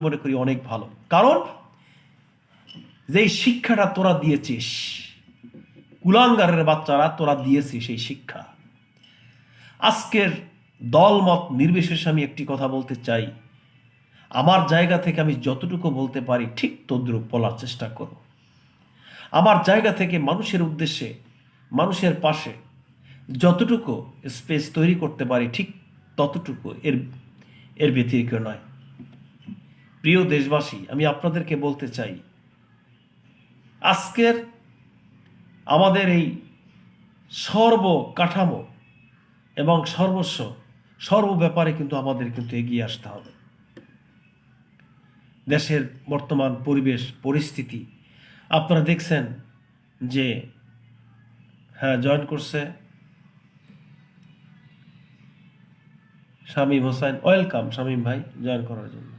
মনে করি অনেক ভালো। কারণ যেই শিক্ষাটা তোরা দিয়েছিস, কুলাঙ্গারের বাচ্চারা তোরা দিয়েছিস সেই শিক্ষা, আজকের দলমত নির্বিশেষে আমি একটি কথা বলতে চাই, আমার জায়গা থেকে আমি যতটুকু বলতে পারি ঠিক তদ্রূপ বলার চেষ্টা করব। আমার জায়গা থেকে মানুষের উদ্দেশ্যে, মানুষের পাশে যতটুকু স্পেস তৈরি করতে পারি ঠিক ততটুকু, এর ব্যতিরিক্ত নয়। প্রিয় দেশবাসী, আমি আপনাদেরকে বলতে চাই, আজকের আমাদের এই সর্বকাঠামো এবং সর্ব ব্যাপারে কিন্তু আমাদের কিন্তু এগিয়ে আসতে হবে। দেশের বর্তমান পরিবেশ পরিস্থিতি আপনারা দেখছেন যে জয়েন করছে শামীম হোসেন। ওয়েলকাম শামীম ভাই জয়েন করার জন্য।